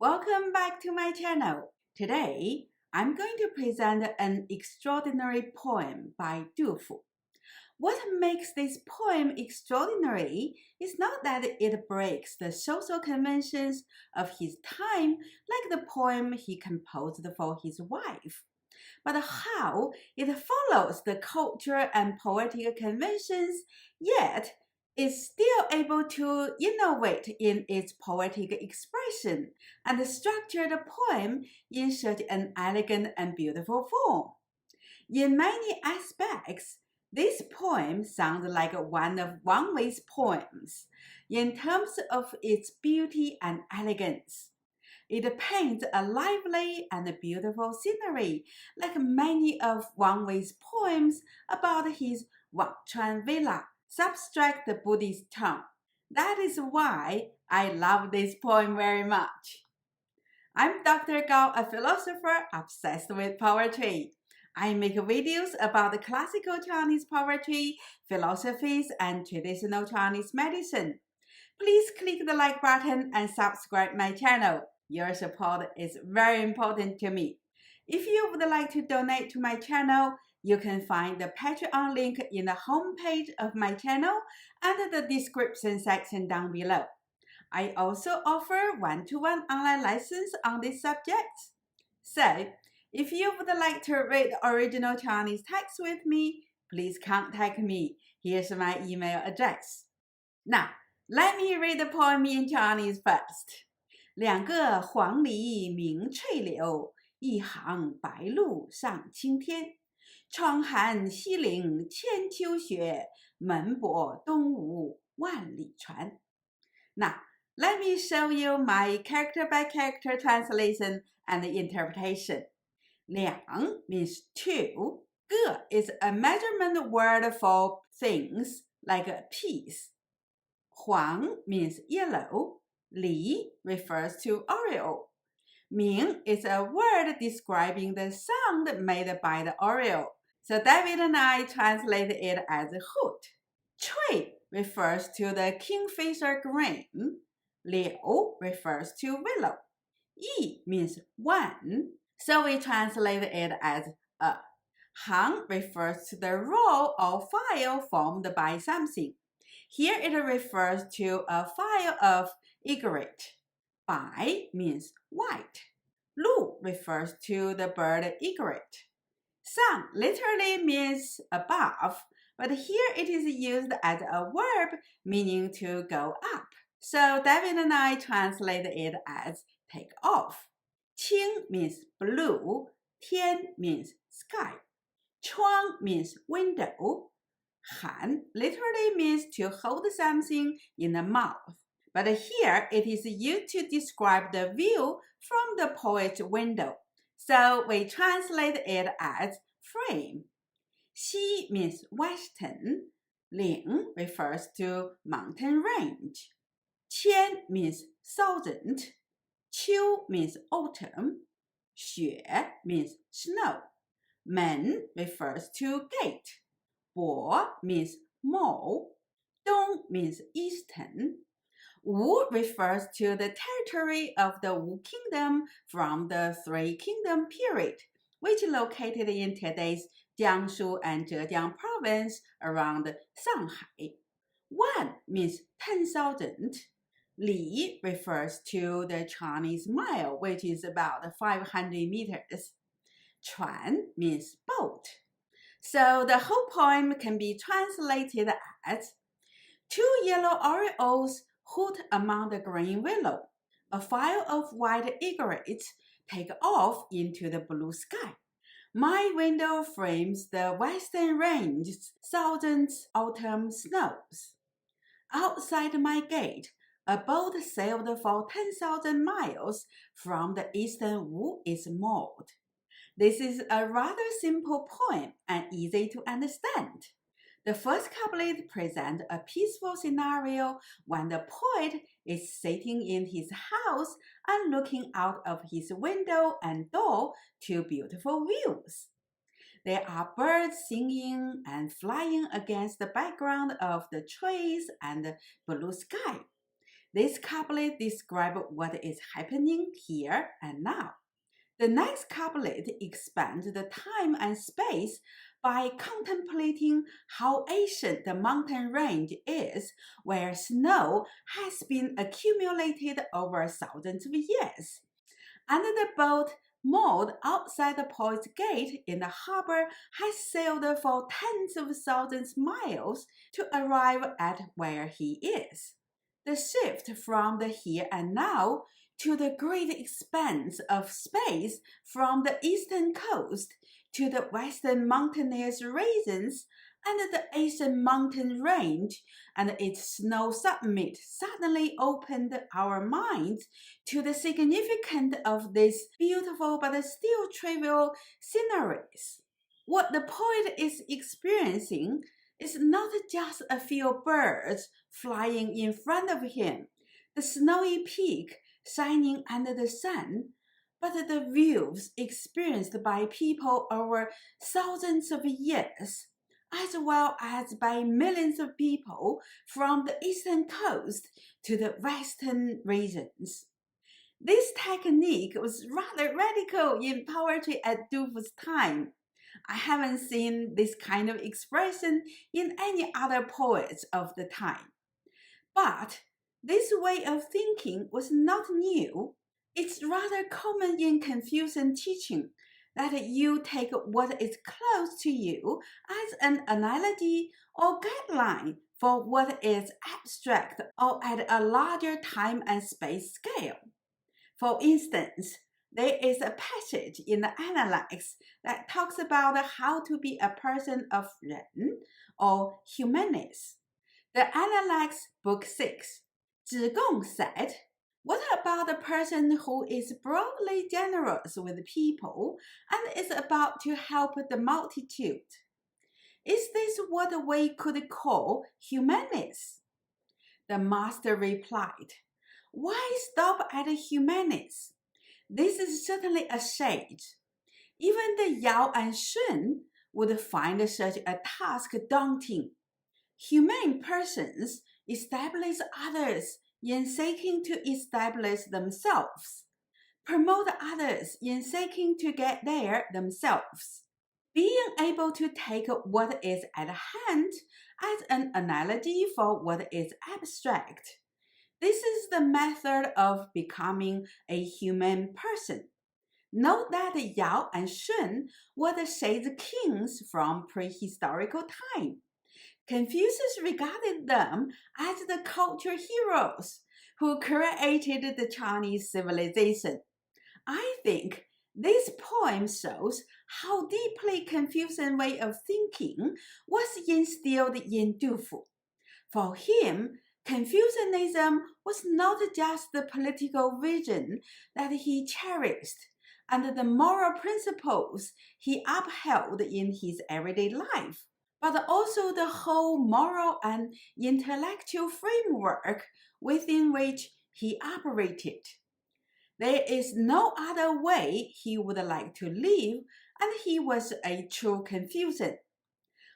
Welcome back to my channel. Today, I'm going to present an extraordinary poem by Du Fu. What makes this poem extraordinary is not that it breaks the social conventions of his time like the poem he composed for his wife, but how it follows the cultural and poetic conventions, yet is still able to innovate in its poetic expression and structure the poem in such an elegant and beautiful form. In many aspects, this poem sounds like one of Wang Wei's poems in terms of its beauty and elegance. It paints a lively and beautiful scenery, like many of Wang Wei's poems about his Wangchuan villa, subtract the Buddhist tone. That is why I love this poem very much. I'm Dr. Gao, a philosopher obsessed with poetry. I make videos about the classical Chinese poetry, philosophies, and traditional Chinese medicine. Please click the like button and subscribe my channel. Your support is very important to me. If you would like to donate to my channel, you can find the Patreon link in the homepage of my channel and the description section down below. I also offer one-to-one online lessons on this subject. So, if you would like to read original Chinese text with me, please contact me. Here's my email address. Now, let me read the poem in Chinese first. 两个黄鹂鸣翠柳，一行白鹭上青天。窗含西岭千秋雪，门泊东吴万里船。Now, let me show you my character-by-character translation and interpretation. 两 means two. 个 is a measurement word for things like a piece. 黄 means yellow. Li refers to oriole. Ming is a word describing the sound made by the oriole. So David and I translate it as hoot. Cui refers to the kingfisher grain. Liu refers to willow. Yi means one, so we translate it as a. Hang refers to the roll or file formed by something. Here it refers to a file of egret. Bai means white. Lu refers to the bird egret. Sang literally means above, but here it is used as a verb meaning to go up. So David and I translate it as take off. Qing means blue. Tian means sky. Chuang means window. Han literally means to hold something in the mouth, but here it is used to describe the view from the poet's window, so we translate it as frame. Xi means western. Ling refers to mountain range. Qian means thousand. Qiu means autumn. Xue means snow. Men refers to gate. Bo means mole. Dong means eastern. Wu refers to the territory of the Wu kingdom from the Three Kingdom period, which located in today's Jiangsu and Zhejiang province around Shanghai. Wan means 10,000. Li refers to the Chinese mile, which is about 500 meters. Chuan means boat. So the whole poem can be translated as two yellow orioles hoot among the green willow. A file of white egrets take off into the blue sky. My window frames the western range's thousands autumn snows. Outside my gate, a boat sailed for 10,000 miles from the eastern Wu is moored. This is a rather simple poem and easy to understand. The first couplet presents a peaceful scenario when the poet is sitting in his house and looking out of his window and door to beautiful views. There are birds singing and flying against the background of the trees and the blue sky. This couplet describes what is happening here and now. The next couplet expands the time and space by contemplating how ancient the mountain range is, where snow has been accumulated over thousands of years. And the boat moored outside the poet's gate in the harbor has sailed for tens of thousands of miles to arrive at where he is. The shift from the here and now to the great expanse of space from the eastern coast to the western mountainous regions and the Asian mountain range and its snow summit suddenly opened our minds to the significance of these beautiful but still trivial sceneries. What the poet is experiencing is not just a few birds flying in front of him, the snowy peak shining under the sun, but the views experienced by people over thousands of years, as well as by millions of people from the eastern coast to the western regions. This technique was rather radical in poetry at Dufour's time. I haven't seen this kind of expression in any other poets of the time. But this way of thinking was not new. It's rather common in Confucian teaching that you take what is close to you as an analogy or guideline for what is abstract or at a larger time and space scale. For instance, there is a passage in the analyse that talks about how to be a person of 人 or humanist. The analyse, book 6, 子贡 said, what about a person who is broadly generous with people and is about to help the multitude? Is this what we could call humanist? The master replied, why stop at humanist? This is certainly a shade. Even the Yao and Shun would find such a task daunting. Humane persons establish others in seeking to establish themselves, promote others in seeking to get there themselves. Being able to take what is at hand as an analogy for what is abstract. This is the method of becoming a human person. Note that Yao and Shun were the shades kings from prehistorical time. Confucius regarded them as the culture heroes who created the Chinese civilization. I think this poem shows how deeply Confucian way of thinking was instilled in Dufu. For him, Confucianism was not just the political vision that he cherished and the moral principles he upheld in his everyday life, but also the whole moral and intellectual framework within which he operated. There is no other way he would like to live, and he was a true Confucian.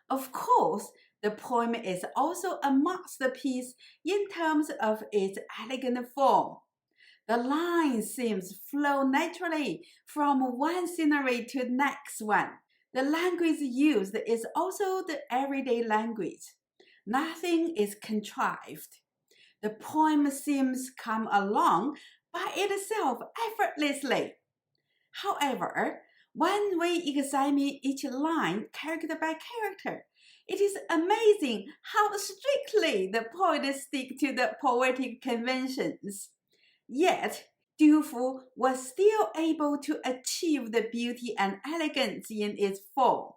Of course, the poem is also a masterpiece in terms of its elegant form. The lines seem to flow naturally from one scenery to the next one. The language used is also the everyday language. Nothing is contrived. The poem seems to come along by itself effortlessly. However, when we examine each line character by character, it is amazing how strictly the poet sticks to the poetic conventions. Yet, Dufu was still able to achieve the beauty and elegance in its form.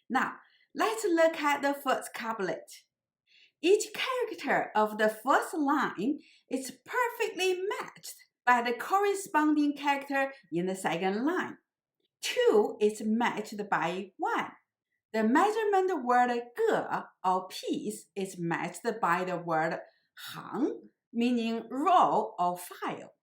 Now, let's look at the first couplet. Each character of the first line is perfectly matched by the corresponding character in the second line. 2 is matched by 1. The measurement word 个 or piece is matched by the word 行, meaning roll or file.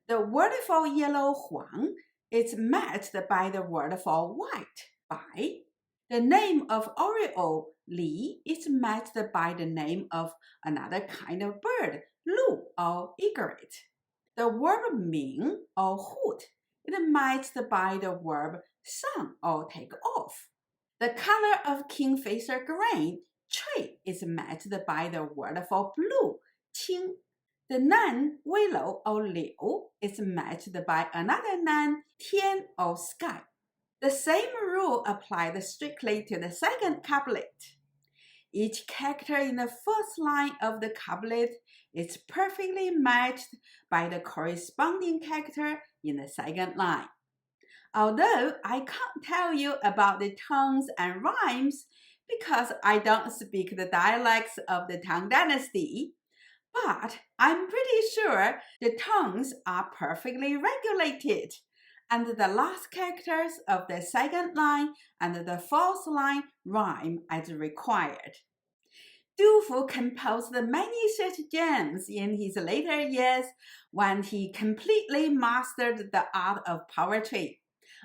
The word for yellow 黄 is matched by the word for white 白. The name of oriole Li is matched by the name of another kind of bird 路 or eagerate. The verb 鸣 or hoot is matched by the verb 上 or take off. The color of kingfisher green tree is matched by the word for blue 青. The noun willow or 柳 is matched by another noun 天 or sky. The same rule applied strictly to the second couplet. Each character in the first line of the couplet is perfectly matched by the corresponding character in the second line. Although I can't tell you about the tongues and rhymes because I don't speak the dialects of the Tang Dynasty, but I'm pretty sure the tongues are perfectly regulated, and the last characters of the second line and the fourth line rhyme as required. Du Fu composed many such gems in his later years when he completely mastered the art of poetry.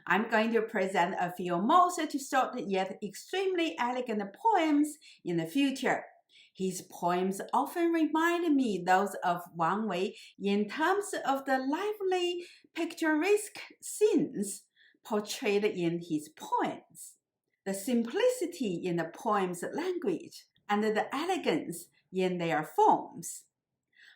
I'm going to present a few more such short yet extremely elegant poems in the future. His poems often remind me those of Wang Wei in terms of the lively, picturesque scenes portrayed in his poems, the simplicity in the poem's language, and the elegance in their forms.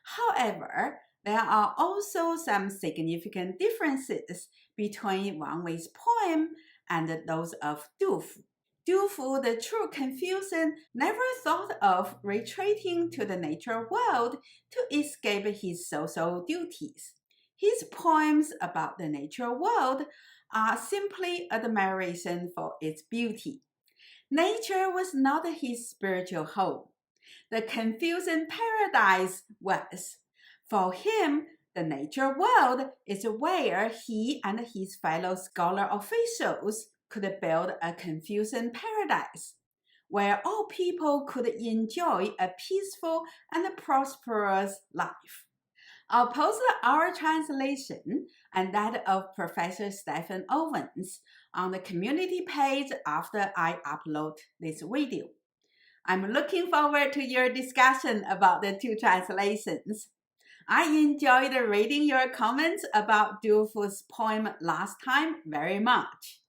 However, there are also some significant differences between Wang Wei's poem and those of Du Fu. Du Fu, the true Confucian, never thought of retreating to the natural world to escape his social duties. His poems about the natural world are simply admiration for its beauty. Nature was not his spiritual home. The Confucian paradise was. For him, the nature world is where he and his fellow scholar officials could build a Confucian paradise, where all people could enjoy a peaceful and prosperous life. I'll post our translation and that of Professor Stephen Owens on the community page after I upload this video. I'm looking forward to your discussion about the two translations. I enjoyed reading your comments about Du Fu's poem last time very much.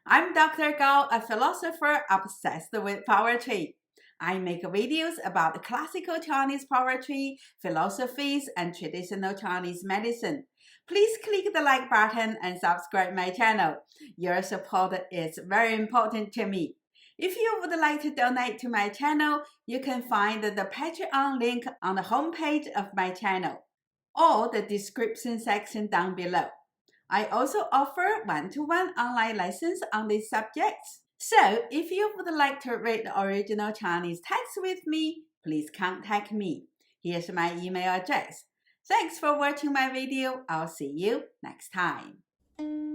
I'm Dr. Gao, a philosopher obsessed with poetry. I make videos about classical Chinese poetry, philosophies, and traditional Chinese medicine. Please click the like button and subscribe my channel. Your support is very important to me. If you would like to donate to my channel, you can find the Patreon link on the homepage of my channel or the description section down below. I also offer one-to-one online lessons on these subjects. So, if you would like to read the original Chinese text with me, please contact me. Here's my email address. Thanks for watching my video. I'll see you next time.